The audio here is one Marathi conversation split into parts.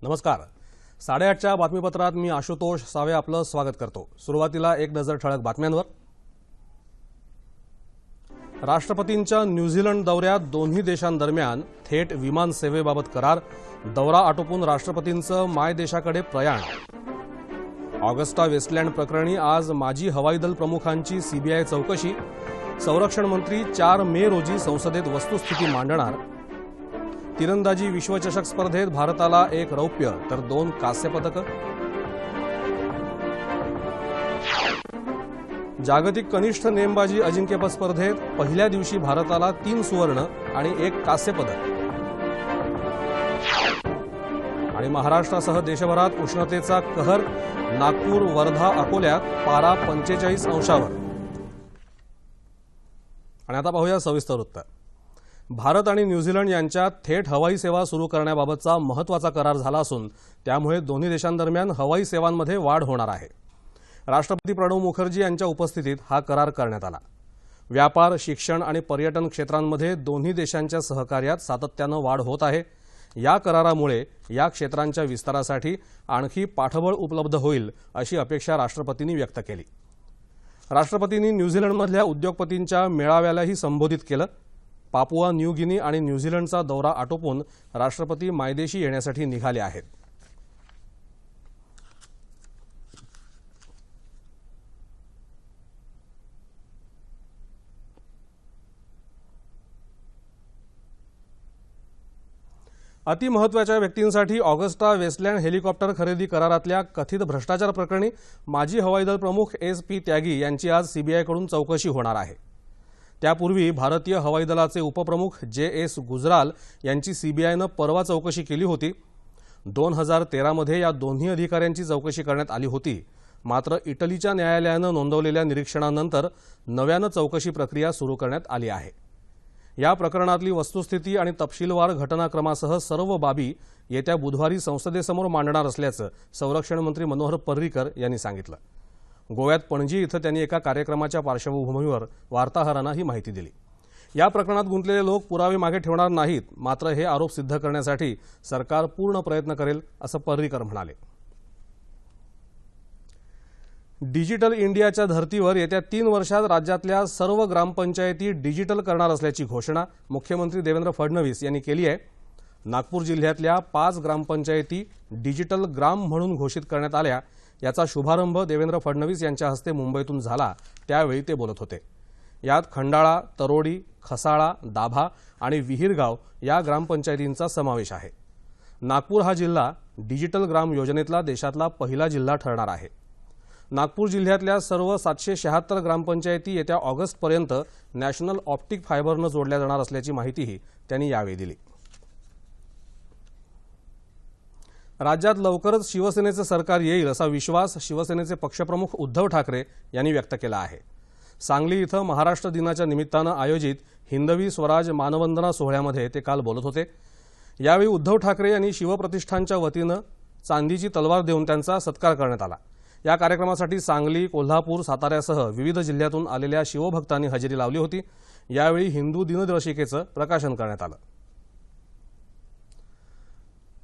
नमस्कार. 8:30च्या बातमीपत्रात मी आशुतोष सावे आपलं स्वागत करतो. सुरुवातीला एक नजर ठळक बातम्यांवर. राष्ट्रपतींच्या न्यूझीलंड दौऱ्यात दोन्ही देशांदरम्यान थेट विमान सेवेबाबत करार. दौरा आटोपून राष्ट्रपतींचं मायदेशाकडे प्रयाण. ऑगस्टा वेस्टलँड प्रकरणी आज माजी हवाई दल प्रमुखांची सीबीआय चौकशी. संरक्षण मंत्री 4 मे रोजी संसदेत वस्तुस्थिती मांडणार. तिरंदाजी विश्वचषक स्पर्धेत भारताला 1 रौप्य तर 2 कांस्य पदकं. जागतिक कनिष्ठ नेमबाजी अजिंक्यपद स्पर्धेत पहिल्या दिवशी भारताला 3 सुवर्ण आणि 1 कांस्य पदक. आणि महाराष्ट्रासह देशभरात उष्णतेचा कहर. नागपूर, वर्धा, अकोल्यात पारा 45 अंशावर. आणि आता पाहूया सविस्तर वृत्त. भारत आणि न्यूझीलंड यांच्यात थेट हवाई सेवा सुरू करण्याबाबतचा महत्त्वाचा करार झाला असून त्यामुळे दोन्ही देशांदरम्यान हवाई सेवांमध्ये वाढ होणार आहे. राष्ट्रपती प्रणव मुखर्जी यांच्या उपस्थितीत हा करार करण्यात आला. व्यापार, शिक्षण आणि पर्यटन क्षेत्रांमध्ये दोन्ही देशांच्या सहकार्यात सातत्यानं वाढ होत आहे. या करारामुळे या क्षेत्रांच्या विस्तारासाठी आणखी पाठबळ उपलब्ध होईल अशी अपेक्षा राष्ट्रपतींनी व्यक्त केली. राष्ट्रपतींनी न्यूझीलंडमधल्या उद्योगपतींच्या मेळाव्यालाही संबोधित केलं. पापुआ न्यू गिनी आणि न्यूझीलंडचा दौरा आटोपून राष्ट्रपती मायदेशी येण्यासाठी निघाले आहेत. अतिमहत्त्वाच्या व्यक्तींसाठी ऑगस्टा वेस्टलँड हेलिकॉप्टर खरेदी करारातल्या कथित भ्रष्टाचार प्रकरणी माजी हवाई दल प्रमुख SP त्यागी यांची आज सीबीआयकडून चौकशी होणार आहे. त्यापूर्वी भारतीय हवाई दलाचे उपप्रमुख JS गुजराल यांची सीबीआयनं परवा चौकशी केली होती. 2013 मध्ये या दोन्ही अधिकाऱ्यांची चौकशी करण्यात आली होती. मात्र इटलीच्या न्यायालयानं नोंदवलेल्या निरीक्षणानंतर नव्यानं चौकशी प्रक्रिया सुरू करण्यात आली आहे. या प्रकरणातली वस्तुस्थिती आणि तपशीलवार घटनाक्रमासह सर्व बाबी येत्या बुधवारी संसदेसमोर मांडणार असल्याचं संरक्षण मंत्री मनोहर पर्रिकर यांनी सांगितलं. गोव्यात पणजी इथं त्यांनी एका कार्यक्रमाच्या पार्श्वभूमीवर वार्ताहरांना ही माहिती दिली. या प्रकरणात गुंतलेले लोक पुरावे मागे ठेवणार नाहीत, मात्र हे आरोप सिद्ध करण्यासाठी सरकार पूर्ण प्रयत्न करेल असं पर्रिकर म्हणाले. डिजिटल इंडियाच्या धर्तीवर येत्या 3 वर्षात राज्यातल्या सर्व ग्रामपंचायती डिजिटल करणार असल्याची घोषणा मुख्यमंत्री देवेंद्र फडणवीस यांनी केली आहे. नागपूर जिल्ह्यातल्या 5 ग्रामपंचायती डिजिटल ग्राम म्हणून घोषित करण्यात आल्या. याचा शुभारंभ देवेंद्र फडणवीस यांच्या हस्ते मुंबईतून झाला. त्यावेळी ते बोलत होते. यात खंडाळा, तरोडी, खसाळा, दाभा आणि विहीरगाव या ग्रामपंचायतींचा समावेश आहे. नागपूर हा जिल्हा डिजिटल ग्राम योजनेतला देशातला पहिला जिल्हा ठरणार आहे. नागपूर जिल्ह्यातल्या सर्व 776 ग्रामपंचायती येत्या ऑगस्टपर्यंत नॅशनल ऑप्टिक फायबरनं जोडल्या जाणार असल्याची माहितीही त्यांनी यावेळी दिली. राज्यात लवकरच शिवसेनेचं सरकार येईल असा विश्वास शिवसेनेचे पक्षप्रमुख उद्धव ठाकरे यांनी व्यक्त केला आहे. सांगली इथं महाराष्ट्र दिनाच्या निमित्तानं आयोजित हिंदवी स्वराज मानवंदना सोहळ्यामध्ये ते काल बोलत होते. यावेळी उद्धव ठाकरे यांनी शिवप्रतिष्ठानच्या वतीनं चांदीची तलवार देऊन त्यांचा सत्कार करण्यात आला. या कार्यक्रमासाठी सांगली, कोल्हापूर, साताऱ्यासह विविध जिल्ह्यातून आलेल्या शिवभक्तांनी हजेरी लावली होती. यावेळी हिंदू दिनदर्शिकेचं प्रकाशन करण्यात आलं.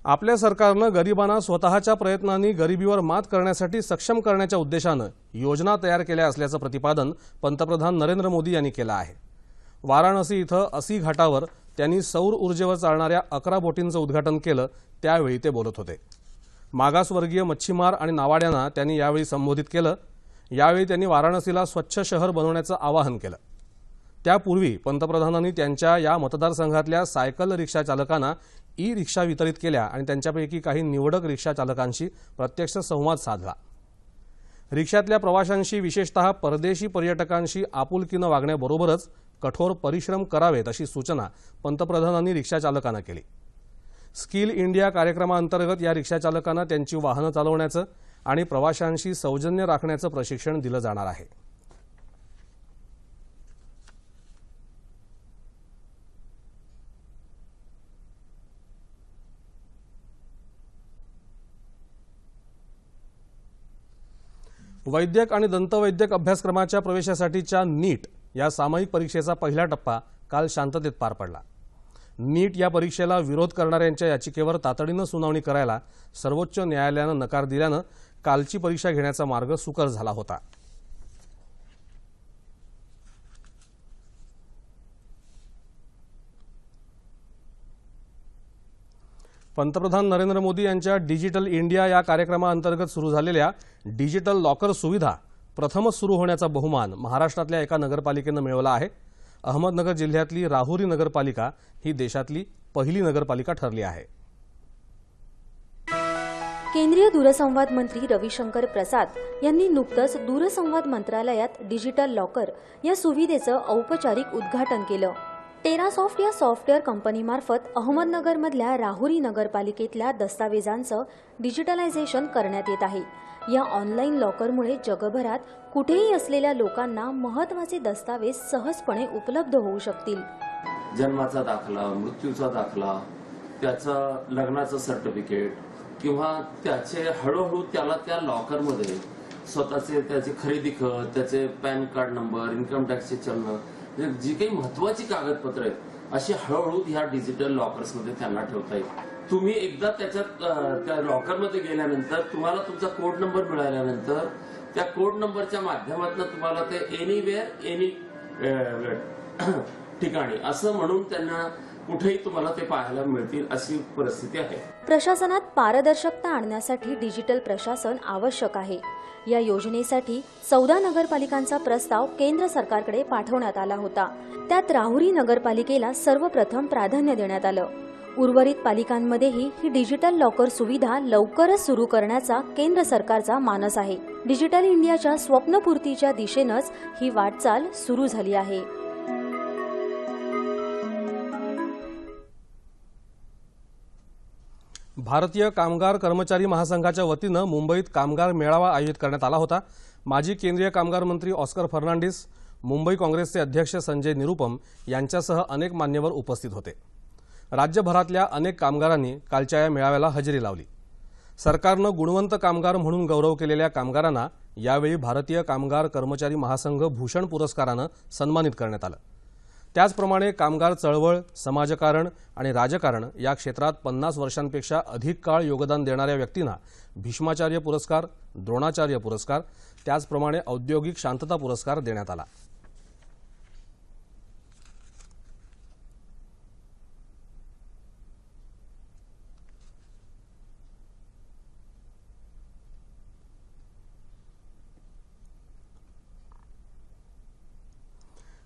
आपल्या सरकारनं गरिबांना स्वतःच्या प्रयत्नांनी गरिबीवर मात करण्यासाठी सक्षम करण्याच्या उद्देशानं योजना तयार केल्या असल्याचं प्रतिपादन पंतप्रधान नरेंद्र मोदी यांनी केलं आहे. वाराणसी इथं असी घाटावर त्यांनी सौर ऊर्जेवर चालणाऱ्या 11 बोटींचं उद्घाटन केलं. त्यावेळी ते बोलत होते. मागासवर्गीय मच्छीमार आणि नावाड्यांना त्यांनी यावेळी संबोधित केलं. यावेळी त्यांनी वाराणसीला स्वच्छ शहर बनवण्याचं आवाहन केलं. त्यापूर्वी पंतप्रधानांनी त्यांच्या या मतदारसंघातल्या सायकल रिक्षा चालकांना ई-रिक्षा वितरित केल्या आणि त्यांच्यापैकी काही निवडक रिक्षा चालकांशी प्रत्यक्ष संवाद साधला. रिक्षातल्या प्रवाशांशी, विशेषतः परदेशी पर्यटकांशी आपुलकीनं वागण्याबरोबरच कठोर परिश्रम करावेत अशी सूचना पंतप्रधानांनी रिक्षा चालकांना केली. स्किल इंडिया कार्यक्रमाअंतर्गत या रिक्षा चालकांना त्यांची वाहनं चालवण्याचं आणि प्रवाशांशी सौजन्य राखण्याचं प्रशिक्षण दिलं जाणार आहे. वैद्यक आणि दंतवैद्यक अभ्यासक्रमाच्या प्रवेशासाठीच्या नीट या सामायिक परीक्षेचा पहिला टप्पा काल शांततेत पार पडला. नीट या परीक्षेला विरोध करणाऱ्यांच्या याचिकेवर तातडीनं सुनावणी करायला सर्वोच्च न्यायालयानं नकार दिल्यानं कालची परीक्षा घेण्याचा मार्ग सुकर झाला होता. पंतप्रधान नरेंद्र मोदी यांच्या डिजिटल इंडिया या कार्यक्रमाअंतर्गत सुरू झालेल्या डिजिटल लॉकर सुविधा प्रथमच सुरू होण्याचा बहुमान महाराष्ट्रातल्या एका नगरपालिकेनं मिळवला आहे. अहमदनगर जिल्ह्यातली राहुरी नगरपालिका ही देशातली पहिली नगरपालिका ठरली आहे. केंद्रीय दूरसंवाद मंत्री रविशंकर प्रसाद यांनी नुकतंच दूरसंवाद मंत्रालयात डिजिटल लॉकर या सुविधेचं औपचारिक उद्घाटन केलं. टेरासॉफ्ट या सॉफ्टवेअर कंपनीमार्फत अहमदनगरमधल्या राहुरी नगरपालिकेतल्या दस्तावेजांचं डिजिटलायझेशन करण्यात येत आहे. या ऑनलाईन लॉकरमुळे जगभरात कुठेही असलेल्या लोकांना महत्त्वाचे दस्तावेज सहजपणे उपलब्ध होऊ शकतील. जन्माचा दाखला, मृत्यूचा दाखला, त्याचा लग्नाचं सर्टिफिकेट किंवा त्याचे हळूहळू त्याला त्या लॉकरमध्ये स्वतःचे त्याचे खरेदी खत, त्याचे पॅन कार्ड नंबर, इन्कम टॅक्सचे चलन, जी काही महत्वाची कागदपत्र आहेत अशी हळूहळू ह्या डिजिटल लॉकर्समध्ये त्यांना ठेवता येईल. तुम्ही एकदा त्या लॉकरमध्ये गेल्यानंतर तुम्हाला तुमचा कोड नंबर मिळाल्यानंतर त्या कोड नंबरच्या माध्यमातून तुम्हाला ते एनीवेअर एनी ठिकाणी असं म्हणून त्यांना कुठेही तुम्हाला ते पाहायला मिळतील अशी परिस्थिती आहे. प्रशासनात पारदर्शकता आणण्यासाठी डिजिटल प्रशासन आवश्यक आहे. या योजनेसाठी 14 नगरपालिकांचा प्रस्ताव केंद्र सरकारकडे पाठवण्यात आला होता. त्यात राहुरी नगरपालिकेला सर्वप्रथम प्राधान्य देण्यात आलं. उर्वरित पालिकांमध्येही ही डिजिटल लॉकर सुविधा लवकरच सुरू करण्याचा केंद्र सरकारचा मानस आहे. डिजिटल इंडियाच्या स्वप्नपूर्तीच्या दिशेनंच ही वाटचाल सुरू झाली आहे. भारतीय कामगार कर्मचारी महासंघाच्या वतीनं मुंबईत कामगार मेळावा आयोजित करण्यात आला होता. माजी केंद्रीय कामगार मंत्री ऑस्कर फर्नांडिस, मुंबई काँग्रेसचे अध्यक्ष संजय निरुपम यांच्यासह अनेक मान्यवर उपस्थित होते. राज्यभरातल्या अनेक कामगारांनी कालच्या या मेळाव्याला हजेरी लावली. सरकारनं गुणवंत कामगार म्हणून गौरव केलेल्या कामगारांना यावेळी भारतीय कामगार कर्मचारी महासंघ भूषण पुरस्कारानं सन्मानित करण्यात आलं. त्याचप्रमाणे कामगार चळवळ, समाजकारण आणि राजकारण या क्षेत्रात 50 वर्षांपेक्षा अधिक काळ योगदान देणाऱ्या व्यक्तींना भीष्माचार्य पुरस्कार, द्रोणाचार्य पुरस्कार, त्याचप्रमाणे औद्योगिक शांतता पुरस्कार देण्यात आला.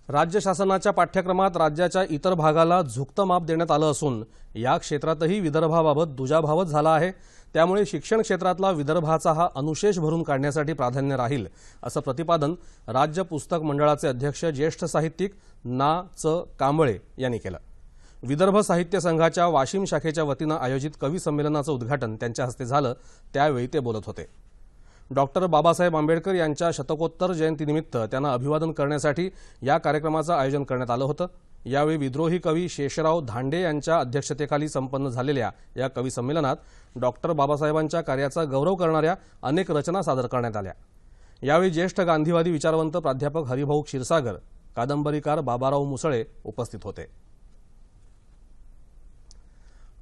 राज्य शासनाच्या पाठ्यक्रमात राज्याच्या इतर भागाला झुकतं माप देण्यात आलं असून या क्षेत्रातही विदर्भाबाबत दुजाभावच झाला आहे. त्यामुळे शिक्षण क्षेत्रातला विदर्भाचा हा अनुशेष भरून काढण्यासाठी प्राधान्य राहील असं प्रतिपादन राज्य पुस्तक मंडळाचे अध्यक्ष ज्येष्ठ साहित्यिक ना. च. कांबळे यांनी केलं. विदर्भ साहित्य संघाच्या वाशिम शाखेच्या वतीनं आयोजित कवी संमेलनाचं उद्घाटन त्यांच्या हस्ते झालं. त्यावेळी ते बोलत होते. डॉक्टर बाबासाहेब आंबेडकर यांच्या शतकोत्तर जयंतीनिमित्त त्यांना अभिवादन करण्यासाठी या कार्यक्रमाचं आयोजन करण्यात आलं होतं. यावेळी विद्रोही कवी शेषराव धांडे यांच्या अध्यक्षतेखाली संपन्न झालेल्या या कवी संमेलनात डॉक्टर बाबासाहेबांच्या कार्याचा गौरव करणाऱ्या अनेक रचना सादर करण्यात आल्या. यावेळी ज्येष्ठ गांधीवादी विचारवंत प्राध्यापक हरिभाऊ क्षीरसागर, कादंबरीकार बाबाराव मुसळे उपस्थित होते.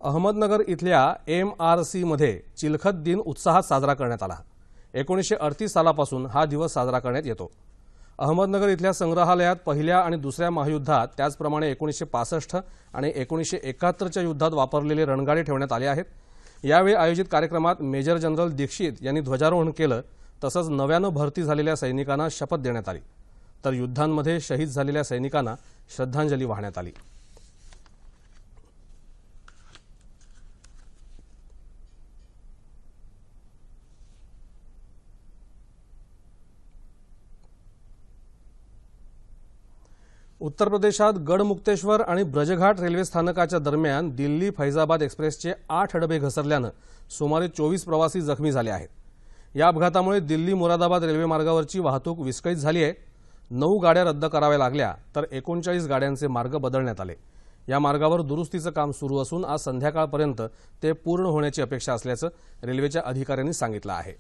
अहमदनगर इथल्या MRC मध्ये चिलखत दिन उत्साहात साजरा करण्यात आला. 1938 सालापासून हा दिवस साजरा करण्यात येतो. अहमदनगर इथल्या संग्रहालयात पहिल्या आणि दुसऱ्या महायुद्धात, त्याचप्रमाणे 1965 आणि 1971च्या युद्धात वापरलेले रणगाडे ठेवण्यात आले आहेत. यावेळी आयोजित कार्यक्रमात मेजर जनरल दीक्षित यांनी ध्वजारोहण केलं. तसंच नव्यानं भरती झालेल्या सैनिकांना शपथ देण्यात आली. तर युद्धांमध्ये शहीद झालेल्या सैनिकांना श्रद्धांजली वाहण्यात आली. उत्तर प्रदेशात गडमुक्तेश्वर आणि ब्रजघाट रेल्वे स्थानकाच्या दरम्यान दिल्ली फैजाबाद एक्सप्रेसचे 8 डबे घसरल्यानं सुमारे 24 प्रवासी जखमी झाले आहेत. या अपघातामुळे दिल्ली मुरादाबाद रेल्वे मार्गावरची वाहतूक विस्कळीत झाली आहे. 9 गाड्या रद्द कराव्या लागल्या तर 39 गाड्यांचे मार्ग बदलण्यात आले. या मार्गावर दुरुस्तीचं काम सुरू असून आज संध्याकाळपर्यंत ते पूर्ण होण्याची अपेक्षा असल्याचं रेल्वेच्या अधिकाऱ्यांनी सांगितलं आहे.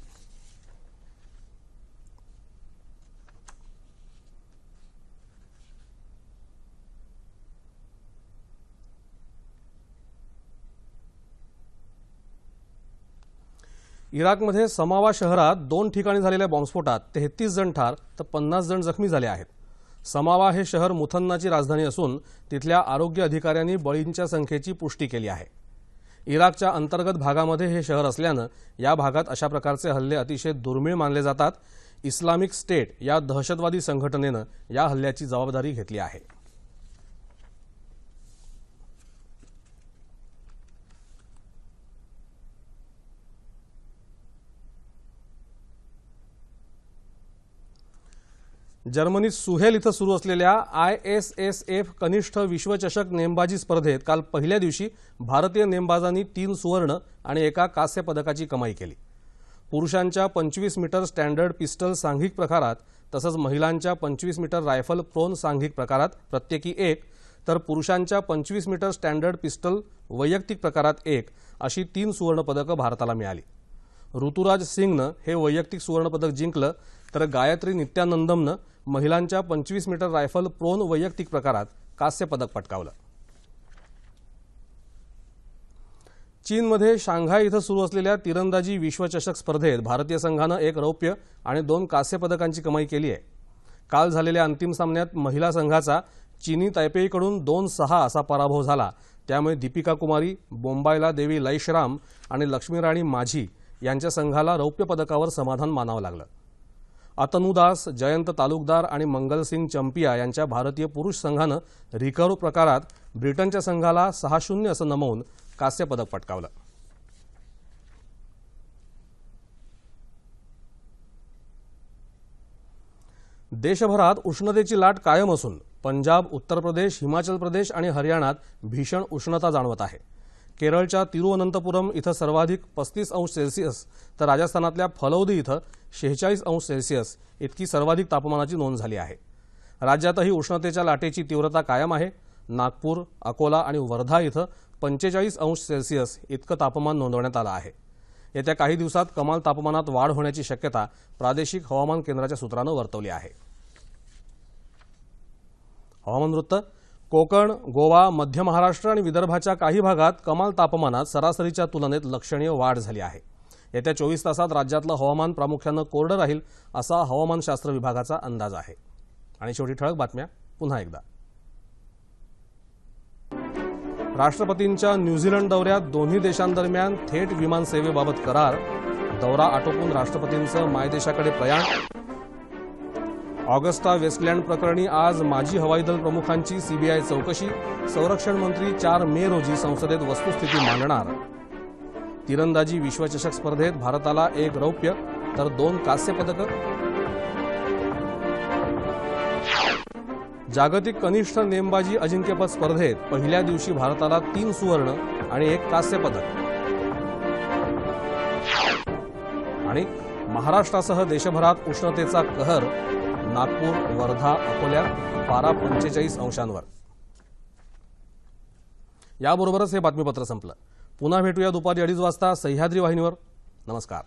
इराकमध्ये समावा शहरात 2 ठिकाणी झालेल्या बॉम्बस्फोटात 33 जण ठार तर 50 जण जखमी झाले आहेत. समावा हे शहर मुथन्नाची राजधानी असून तिथल्या आरोग्य अधिकाऱ्यांनी बळींच्या संख्येची पुष्टी केली आहे. इराकच्या अंतर्गत भागामध्ये हे शहर असल्यानं या भागात अशा प्रकारचे हल्ले अतिशय दुर्मिळ मानले जातात. इस्लामिक स्टेट या दहशतवादी संघटनेनं या हल्ल्याची जबाबदारी घेतली आहे. जर्मनीत सुहेल इथं सुरू असलेल्या ISSF कनिष्ठ विश्वचषक नेमबाजी स्पर्धेत काल पहिल्या दिवशी भारतीय नेमबाजांनी 3 सुवर्ण आणि 1 कांस्य पदकाची कमाई केली. पुरुषांच्या 25 मीटर स्टँडर्ड पिस्टल सांघिक प्रकारात तसंच महिलांच्या 25 मीटर रायफल प्रोन सांघिक प्रकारात प्रत्येकी 1 तर पुरुषांच्या 25 मीटर स्टँडर्ड पिस्टल वैयक्तिक प्रकारात 1 अशी 3 सुवर्ण पदकं भारताला मिळाली. ऋतुराज सिंगनं हे वैयक्तिक सुवर्ण पदक जिंकलं तर गायत्री नित्यानंदमनं महिलांच्या 25 मीटर रायफल प्रोन वैयक्तिक प्रकारात कांस्य पदक पटकावलं. चीनमध्ये शांघाय इथं सुरू असलेल्या तिरंदाजी विश्वचषक स्पर्धेत भारतीय संघानं 1 रौप्य आणि 2 कांस्य पदकांची कमाई केली आहे. काल झालेल्या अंतिम सामन्यात महिला संघाचा चीनी तायपेईकडून 2-6 असा पराभव झाला. त्यामुळे दीपिका कुमारी, बोंबायला देवी लैशराम आणि लक्ष्मीराणी माझी यांच्या संघाला रौप्य पदकावर समाधान मानावं लागलं. अतनु दास, जयंत तालुकदार आणि मंगलसिंग चंपिया यांच्या भारतीय पुरुष संघानं रिकर्व प्रकारात ब्रिटनच्या संघाला 6-0 असं नमवून कांस्य पदक पटकावलं. देशभरात उष्णतेची लाट कायम असून पंजाब, उत्तर प्रदेश, हिमाचल प्रदेश आणि हरियाणात भीषण उष्णता जाणवत आहे. केरळच्या तिरुवनंतपुरम इथं सर्वाधिक 35 अंश सेल्सिअस तर राजस्थानातल्या फलौदी इथं 46 अंश सेल्सिअस इतकी सर्वाधिक तापमानाची नोंद झाली आहे. राज्यातही उष्णतेच्या लाटेची तीव्रता कायम आहे. नागपूर, अकोला आणि वर्धा इथं 45 अंश सेल्सिअस इतकं तापमान नोंदवण्यात आलं आहे. येत्या काही दिवसात कमाल तापमानात वाढ होण्याची शक्यता प्रादेशिक हवामान केंद्राच्या सूत्रानं वर्तवली आहे. हवामान वृत्त. कोकण, गोवा, मध्य महाराष्ट्र आणि विदर्भाच्या काही भागात कमाल तापमानात सरासरीच्या तुलनेत लक्षणीय वाढ झाली आहे. येत्या 24 तासात राज्यातलं हवामान प्रामुख्यानं कोरडं राहील असा हवामानशास्त्र विभागाचा अंदाज आहे. आणि शेवटी ठळक बातम्या पुन्हा एकदा. राष्ट्रपतींच्या न्यूझीलंड दौऱ्यात दोन्ही देशांदरम्यान थेट विमान सेवेबाबत करार. दौरा आटोपून राष्ट्रपतींचं मायदेशाकडे प्रयाण. ऑगस्टा वेस्टलँड प्रकरणी आज माजी हवाई दल प्रमुखांची सीबीआय चौकशी. संरक्षण मंत्री 4 मे रोजी संसदेत वस्तुस्थिती मांडणार. तिरंदाजी विश्वचषक स्पर्धेत भारताला 1 रौप्य तर 2 कांस्य पदकं. जागतिक कनिष्ठ नेमबाजी अजिंक्यपद स्पर्धेत पहिल्या दिवशी भारताला 3 सुवर्ण आणि 1 कांस्य पदक. आणि महाराष्ट्रासह देशभरात उष्णतेचा कहर. नागपूर, वर्धा, अकोल्यात पारा 45 अंशांवर. याबरोबरच हे बातमीपत्र संपलं. पुन्हा भेटूया दुपारी 2:30 वाजता सह्याद्री वाहिनीवर. नमस्कार.